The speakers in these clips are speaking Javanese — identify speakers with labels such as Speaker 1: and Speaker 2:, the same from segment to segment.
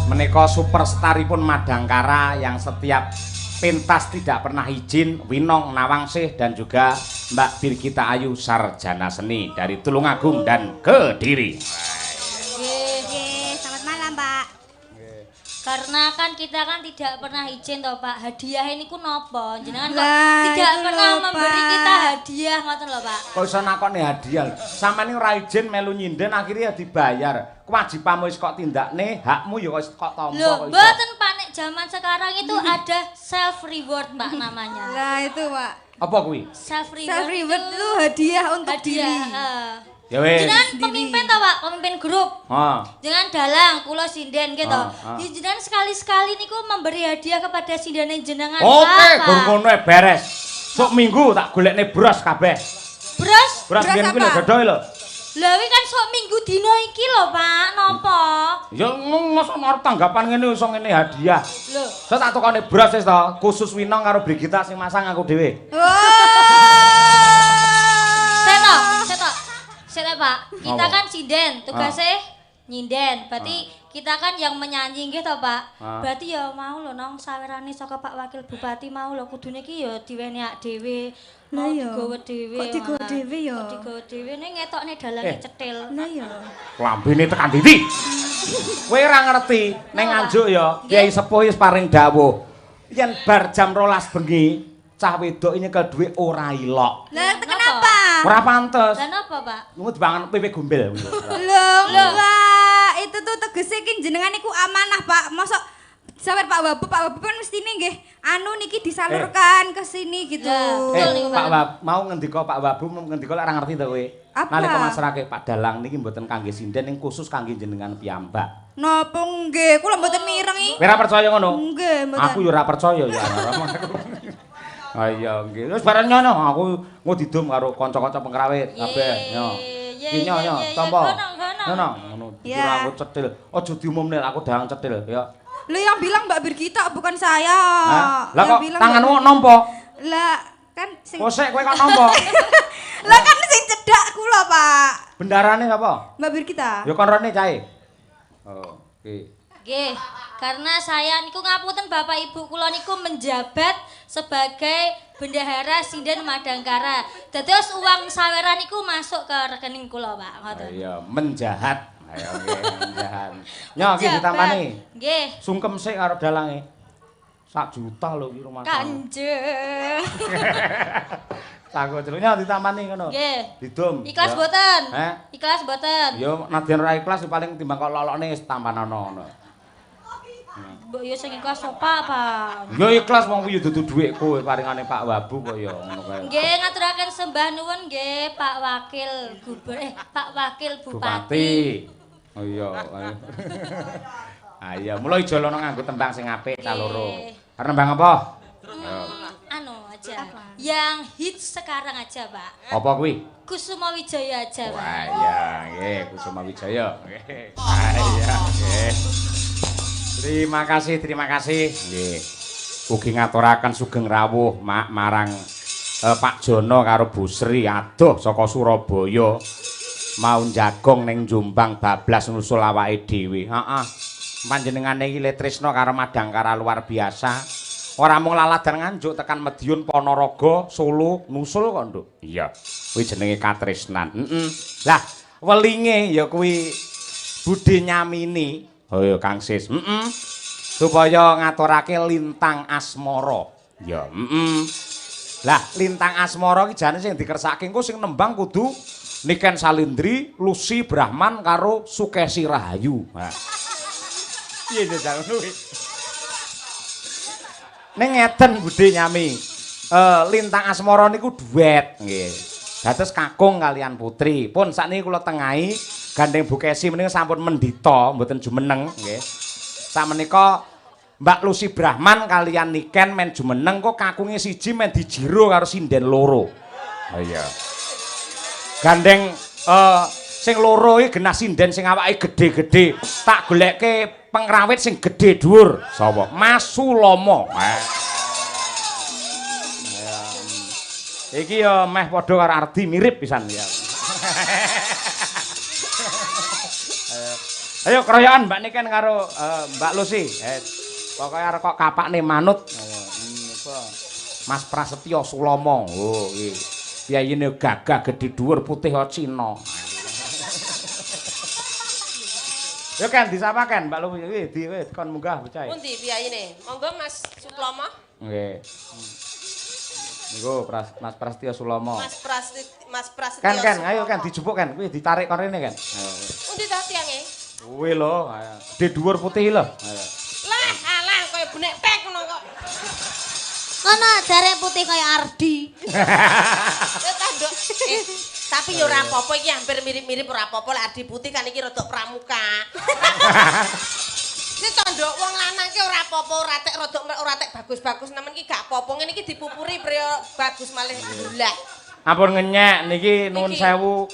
Speaker 1: Menika superstaripun Madangkara yang setiap pentas tidak pernah izin, Winong Nawangsih dan juga Mbak Birgita Ayu sarjana seni dari Tulungagung dan Kediri.
Speaker 2: Selamat malam, Pak. Karena kan kita kan tidak pernah izin toh Pak, hadiah ini ku nopo? Jenengan kok tidak pernah memberi kita hadiah ngoten lho Pak.
Speaker 1: Kok iso nakoni hadiah? Sampeyan ora izin melu nyinden akhirnya dibayar. Kewajibanmu wis kok tindakne, hakmu ya kok tampa kok iso.
Speaker 2: Lho, mboten Pak, nek zaman sekarang itu ada self reward Mbak namanya.
Speaker 3: Nah, itu, Pak.
Speaker 1: Apa kuwi?
Speaker 2: Self reward,
Speaker 3: Self reward itu hadiah untuk diri.
Speaker 1: Ya wis.
Speaker 2: Jenengan pemimpin toh Pak, pemimpin grup.
Speaker 1: Heeh.
Speaker 2: Jangan dalang, kula sinden gitu.
Speaker 1: Ah.
Speaker 2: Ya jenengan sekali-sekali niku memberi hadiah kepada sindene jenengan.
Speaker 1: Oke,
Speaker 2: Pak.
Speaker 1: gur ngono beres. Sok minggu tak golekne bros kabeh.
Speaker 2: Bros?
Speaker 1: Bros biyen kuwi lho gedhoe lho.
Speaker 2: Lah wi kan sok minggu dino iki lho Pak, napa?
Speaker 1: Ya mosok arep tanggapan ngene iso ngene hadiah.
Speaker 2: Lho.
Speaker 1: Saya tak tukane bros wis to, khusus Winong karo Brigita sing masang aku dhewe.
Speaker 2: Seto Pak, kita kan sinden, tugasnya nyinden. Berarti kita kan yang menyanyi gitu Pak. Berarti ya mau lho nong sawerane saka Pak Wakil Bupati mau lho kudune iki ya diweni ak dhewe. Mau digawa dhewe.
Speaker 3: Kok digawa dhewe ya?
Speaker 2: Kok digawa dhewe ning ngetokne dalange cetil.
Speaker 3: Lah ya.
Speaker 1: Lambene tekan ndi? Kowe ora ngerti, ning Nganjuk ya Kyai Sepuh wis paring dawuh. Yen bar jam 12 bengi, cah wedok nyekel dhuwit ora ilok.
Speaker 3: Lah kenapa?
Speaker 1: Ora pantes.
Speaker 2: Lah napa, Pak?
Speaker 1: Lunga dipangan pepe gombel.
Speaker 3: Loh, enggak. Itu tuh tegese ki jenengan iku amanah, Pak. Mosok sampe Pak Wabu kan mestine nggih anu niki disalurkan ke sini gitu.
Speaker 1: Pak Wab mau ngendika Pak Wabu ngendika lek ora ngerti to kowe. Nalika masrake Pak Dalang niki mboten kangge sinden ning khusus kangge jenengan piyambak.
Speaker 3: Napa nggih, kula mboten mirengi.
Speaker 1: Kowe ora percaya ngono?
Speaker 3: Nggih, mboten.
Speaker 1: Aku yo ora percaya ya. Ah iya nggih. Wis bareng nyono aku ngodidum karo kanca-kanca pengrawit kabeh nyo. Iki nyo tampa. Ngono ngono. Dikira aku cetil. Aja diumumne aku dalang cetil ya.
Speaker 3: Lu yang bilang Mbak Birgita bukan saya.
Speaker 1: Lah kok tanganmu nampa?
Speaker 3: Lah kan sing
Speaker 1: Kosek kowe kok nampa?
Speaker 3: Lah kan sing cedhak kula, Pak.
Speaker 1: Bendarane apa?
Speaker 3: Mbak Birgita.
Speaker 1: Ya kon rene cahe. Oh, oke.
Speaker 2: Nggih, karena saya niku ngapunten Bapak Ibu kula niku menjabat sebagai bendahara sinden Madangkara. Dados uang saweran niku masuk ke rekening kula, Pak. Ngoten.
Speaker 1: Iya, menjahat. Ayo nggih, menjahat. Nyo iki ditampani.
Speaker 2: Nggih.
Speaker 1: Sungkem sik karo dalange. 1 juta lho iki rumah.
Speaker 2: Kanjeng.
Speaker 1: Takut celuknya ditampani ngono.
Speaker 2: Nggih.
Speaker 1: Didum.
Speaker 2: Ikhlas mboten?
Speaker 1: Heh?
Speaker 2: Ikhlas mboten?
Speaker 1: Ya nadyan ora ikhlas paling timbang kok lolokne wis tampanana ngono.
Speaker 2: Mbok yo sing ikhlas sapa, Pak?
Speaker 1: Ya ikhlas wong kuwi dudu dhuwitku paringane Pak Wabu kok ya ngono kae.
Speaker 2: Nggih, ngaturaken sembah nuwun nggih Pak Wakil Pak Wakil Bupati.
Speaker 1: Oh iya. Ayo, mulai jolono nganggo tembang sing apik cah loro. Arep nembang apa?
Speaker 2: Anu aja. Yang hits sekarang aja, Pak.
Speaker 1: Apa kuwi?
Speaker 2: Kusuma Wijaya aja, Pak.
Speaker 1: Wah, iya, nggih, Kusuma Wijaya. Nggih. Iya, nggih. Terima kasih. Nggih. Ugi ngaturaken sugeng rawuh marang Pak Jono karo Bu Sri adoh saka Surabaya. Mau njagong ning Jombang bablas nusul awake dhewe. Heeh. Panjenengane iki le tresna karo Madangkara luar biasa. Ora mung laladan Nganjuk tekan Madiun Ponorogo, Solo, nusul kok, Nduk. Iya. Kuwi jenenge katresnan. Lah, welinge ya kuwi budhe nyamini. Oh ya Kang Sis. Supaya ngaturake lintang asmara. Ya, Lah, lintang asmara iki jane sing dikersake engko sing nembang kudu Niken Salindri, Lucy Brahman karo Sukesi Rahayu. Nah. Piye jajal ngono kuwi? Ning ngeten budhe nyami. Lintang asmara niku duet nggih. Dados kakung kalian putri. Pun sakniki kula tengahi gandeng Bu Kesi menika sampun mendita, mboten jumeneng nggih. Sakmenika Mbak Lucy Brahman kalian Niken men jumeneng kok kakunge siji men dijiro karo sinden loro. Oh iya. Gandeng sing loro iki genah sinden sing awake gedhe-gedhe. Tak goleke pengrawit sing gedhe dhuwur. Sapa? Mas Sulomo. Iki ya meh padha karo Ardi mirip pisan ya. Ayo keroyokan Mbak Niken karo Mbak Lucy. Pokoknya arep kok kapakne manut. Mas Prasetyo Sulomo. Oh, iki. Piyayine gagah gedhe dhuwur putih Cina. Yo kan disapa kan Mbak Lucy iki kon munggah percaya.
Speaker 4: Pundi piyayine? Monggo Mas Suplomo.
Speaker 1: Nggih. Niku Mas Prasetyo Sulomo.
Speaker 4: Mas Prasetyo.
Speaker 1: Kan ayo kan dijupuk kan kuwi ditarik kon rene kan.
Speaker 4: Pundi ta tiange?
Speaker 1: Kuwi lho, gedhe dhuwur putih lho.
Speaker 4: Lah, alah kaya benek tek ngono kok.
Speaker 2: Ngono jare putih kaya Ardi.
Speaker 4: Tapi yo ora apa-apa iki hampir mirip-mirip ora apa-apa lek Ardi putih kan iki rada pramuka. Iki tandha wong lanang ki ora apa-apa ora tek bagus-bagus nemen iki gak apa-apa ngene iki dipupuri priyo bagus malih gulak.
Speaker 1: Ampun ngenyek niki nuwun sewu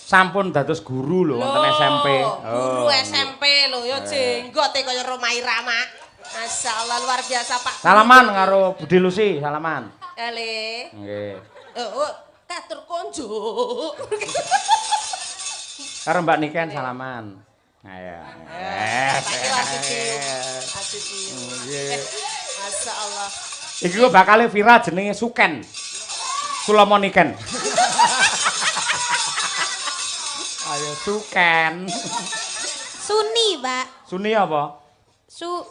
Speaker 1: sampun dados guru lho wonten SMP.
Speaker 4: Guru SMP lho ya jenggote kaya Romai Rama. Masyaallah luar biasa Pak.
Speaker 1: Salaman karo Budi Lucy, salaman.
Speaker 4: Ele.
Speaker 1: Nggih.
Speaker 4: Oh, katur konjo.
Speaker 1: Karo Mbak Niken salaman. Ayo.
Speaker 4: Masyaallah.
Speaker 1: Iki kok bakal viral jenenge Suken. Sulomo Niken. Ayo Suken.
Speaker 2: Suni, Pak.
Speaker 1: Suni apa?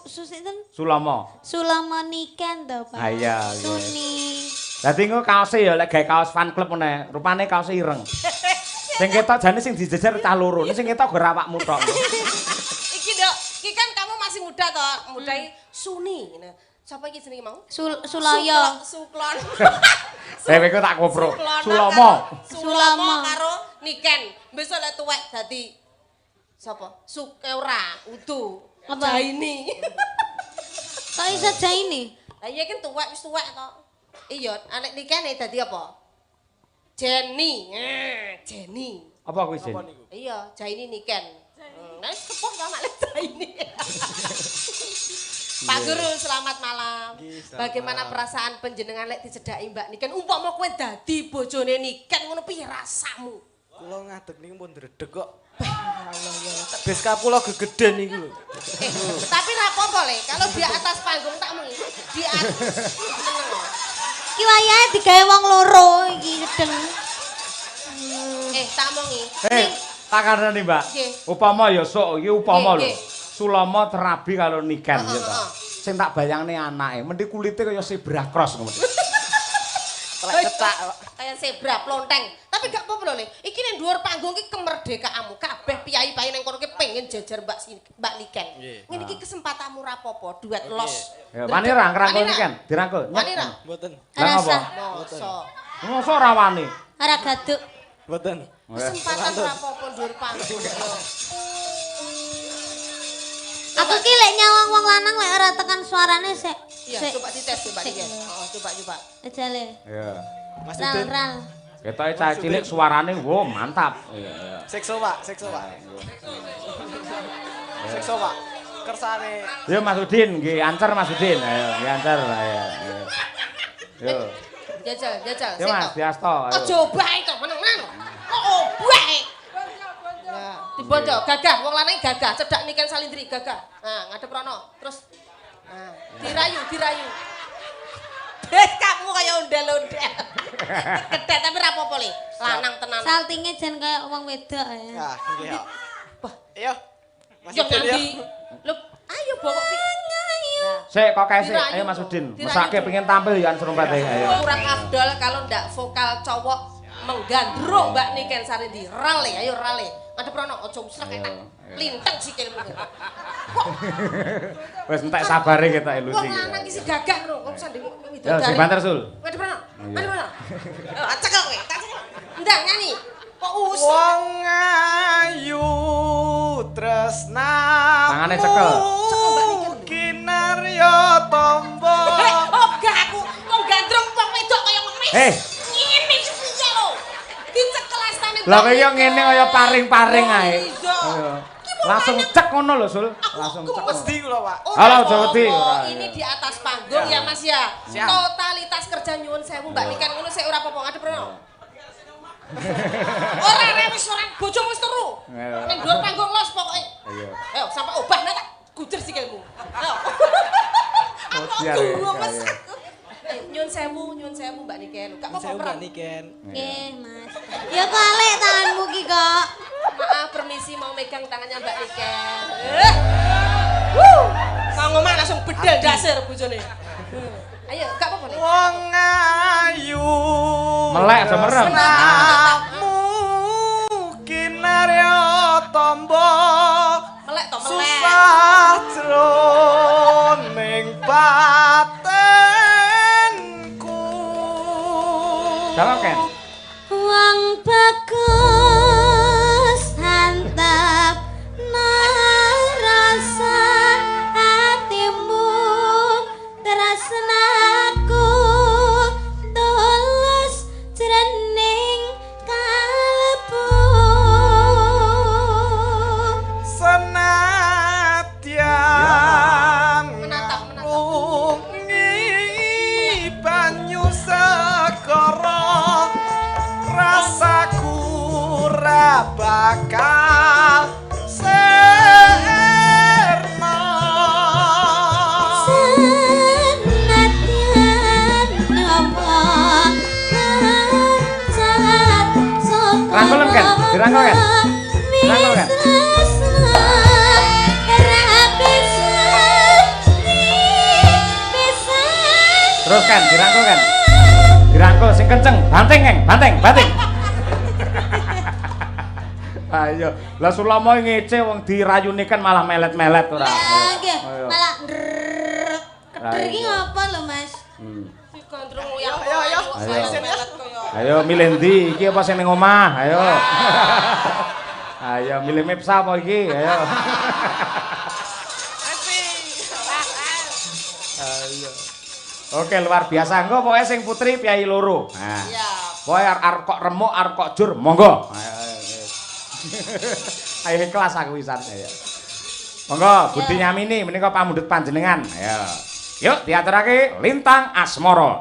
Speaker 2: Sinten?
Speaker 1: Sulomo.
Speaker 2: Sulomo Niken to, Pak.
Speaker 1: Ah iya.
Speaker 2: Suni.
Speaker 1: Dadi engko kaose ya lek gawe kaos fan club meneh, rupane kaose ireng. Sing ketok jane sing dijejer cah loro, sing ketok go awakmu tok.
Speaker 4: Iki Dok, iki kan kamu masih muda toh, mudai Suni. Siapa iki jenenge mau?
Speaker 2: Suloyo.
Speaker 4: Suklon.
Speaker 1: Dewe ku tak kopro.
Speaker 4: Sulomo
Speaker 2: Sulomo
Speaker 4: karo Niken. Besok lek tuwek dadi sapa? Sukeura, Udu.
Speaker 2: Apa?
Speaker 4: Jaini.
Speaker 2: Kok iso Jaini?
Speaker 4: Lah iya kan tuwek wis tuwek to. Iya, anek Niken dadi apa? Jenny. Jenny.
Speaker 1: Apa kuwi Jen?
Speaker 4: Iya, Jaini Niken. Nah, kepok ta mak Jaini. Pak Guru, selamat malam. Bagaimana perasaan panjenengan lek dicedhaki Mbak Niken? Umpama kowe dadi bojone Niken ngono piye rasamu?
Speaker 5: Kula ngadeg niku pun ndredeg kok. Bes kapula gegeden niku lho.
Speaker 4: Tapi ra apa-apa Le, kalau di atas panggung tak mengi. Di atas.
Speaker 2: Ki wayahe digawe wong loro iki gedeng.
Speaker 4: Tak mengi.
Speaker 1: Tak kareni Mbak.
Speaker 4: Nggih.
Speaker 1: Upama ya sok iki upama lho.
Speaker 4: Nggih.
Speaker 1: Sulomo terabi karo Niken gitu. Sing tak bayangne anake, mendhi kulite kaya zebra cross ngono.
Speaker 5: Telek cetak.
Speaker 4: Kayak zebra plonteng. Tapi gak apa-apa lho Le. Iki ning dhuwur panggung iki kemerdekaanmu. Kabeh piyai-piyai ning kono ki pengen jajar Mbak Niken. Ngene iki kesempatanmu ra apa-apa, duet los.
Speaker 1: Ya wani ra ngrangkul Niken, dirangkul.
Speaker 4: Wani ra?
Speaker 5: Mboten.
Speaker 1: Lah apa?
Speaker 4: Mosok.
Speaker 1: Mosok ora wani.
Speaker 2: Ora gaduk.
Speaker 5: Mboten.
Speaker 4: Kesempatan ra apa-apa dhuwur panggung.
Speaker 2: Aku ki lek nyawang wong lanang lek ora tekan suarane sik.
Speaker 4: Iya, coba dites coba Niken. Coba.
Speaker 2: Jale.
Speaker 1: Iya.
Speaker 5: Mas
Speaker 2: Ral
Speaker 5: Udin.
Speaker 2: ral.
Speaker 1: Ketoke cah cilik suarane wo mantap. Iya.
Speaker 5: Sekso Pak, sekso Pak. Sekso Pak. Kersane.
Speaker 1: Yo Mas Udin nggih, ancer Mas Udin. Ayo, nggih ancer. Ayo. Yo.
Speaker 4: Jajal.
Speaker 1: Yo Mas Diasto.
Speaker 4: Oh, coba itu meneng-meneng. Oh, bae. Ya, dibojo gagah, wong lanang gagah, cedak Niken Salindri gagah. Nah, ngadep rono. Terus dirayu. Kamu kaya ondel-ondel. Kedet tapi ra apa-apa Le. Lanang tenan.
Speaker 2: Saltinge jen kaya wong wedok ya.
Speaker 5: Nah, nggih kok. Ayo. Mas
Speaker 4: Yo
Speaker 5: Udin ya.
Speaker 4: nandi. Lho, ayo bawa
Speaker 1: Sik kok kae sik.
Speaker 4: Dirayu.
Speaker 1: Ayo Mas Udin.
Speaker 4: Dirayu.
Speaker 1: Mesake pengen tampil ya serompete. Ayo.
Speaker 4: kurang afdol kalau ndak vokal cowok menggandruk Mbak Niken Salindri. Rale, ayo rale. Ngadep rono aja usrek enak. Linteng sikilmu.
Speaker 1: Wis entek sabare kita
Speaker 4: Wong
Speaker 1: ilusi.
Speaker 4: lanang iki gagah lho, kok sanding
Speaker 1: Yo sing banter Sul.
Speaker 4: Ngadep rono. Ngadep rono. Cekel kowe, cekel. Ndang nyanyi. Kok usah.
Speaker 5: Wong ayu tresna.
Speaker 1: Tangane cekel.
Speaker 4: Cekel Mbak Niken.
Speaker 5: Kinarya tombo.
Speaker 4: Oh gak aku wong gandrung wong wedok kaya ngemis. Ngene piye lho. Dicekel astane.
Speaker 1: Lah kowe yo ngene kaya paring-paring ae.
Speaker 4: Iya.
Speaker 1: Ayo. Langsung cek ngono lho Sul. Langsung cek.
Speaker 5: Mesti kula Pak.
Speaker 1: Halo, Jawa Wedi. Ora,
Speaker 4: Ini
Speaker 1: iya.
Speaker 4: di atas panggung ya Mas ya.
Speaker 5: Siap.
Speaker 4: Totalitas kerja nyuwun sewu Mbak Niken ngono sik ora apa-apa ngadep rono. Ora wis ora bojomu wis turu.
Speaker 1: Ayo.
Speaker 4: Ning dhuwur panggung los pokoke.
Speaker 1: Ayo.
Speaker 4: Ayo sampe obah nek tak gujer sikilmu. Ayo.
Speaker 1: Oh, siar ya.
Speaker 4: Mas.
Speaker 1: Ayo.
Speaker 4: Nyun sewu Mbak Niken. Gak apa-apa,
Speaker 5: Saya
Speaker 4: Pram.
Speaker 5: Mbak Niken.
Speaker 2: Nggih, Mas. Ya kalek tanganmu ki kok.
Speaker 4: Maaf, permisi mau megang tangannya Mbak Niken. Kang omah langsung bedel dasar bojone. Ayo, gak apa-apa nek.
Speaker 5: Wong ayu.
Speaker 1: Melek semerem.
Speaker 5: Namu kinarya tombo.
Speaker 4: Melek to melek.
Speaker 5: Susah jroning batenku.
Speaker 1: Jawab Ken.
Speaker 2: Wong bagus hantap rasa hatimu tresnaku tulus jroning kalbu
Speaker 5: Senadyan
Speaker 4: Menatap.
Speaker 5: lungi banyu segara rasaku ra bakal serna
Speaker 2: senadyan napa jahat saka
Speaker 1: Rangkulen, Ken. Dirangkul, Ken. Dirangkul, Ken. Terus kan, dirangkul kan. Dirangkul sing kenceng, banting Keng, banting. Ayo, lah sulama ngece wong dirayune kan malah melet-melet ora.
Speaker 2: Nggih,
Speaker 1: Ayo.
Speaker 2: malah drrrr. Keder iki ngapa lho, Mas?
Speaker 4: Si gandrung yang
Speaker 5: Ayo.
Speaker 4: melet koyo.
Speaker 1: Ayo milih ndi? Iki apa sing ning omah? Ayo. Ayo milih Mepsa apa iki? Ayo. Ayo. Oke, luar biasa. Engko pokoke sing putri piyai loro. Nah.
Speaker 4: Iya.
Speaker 1: Pokoke arep kok remuk, arep kok jur, monggo. Ayo. Ayo ikhlas aku wisan ayo. Monggo Budi Nyamini menika pamundhut panjenengan. Ayo. Yuk diaturake Lintang Asmara.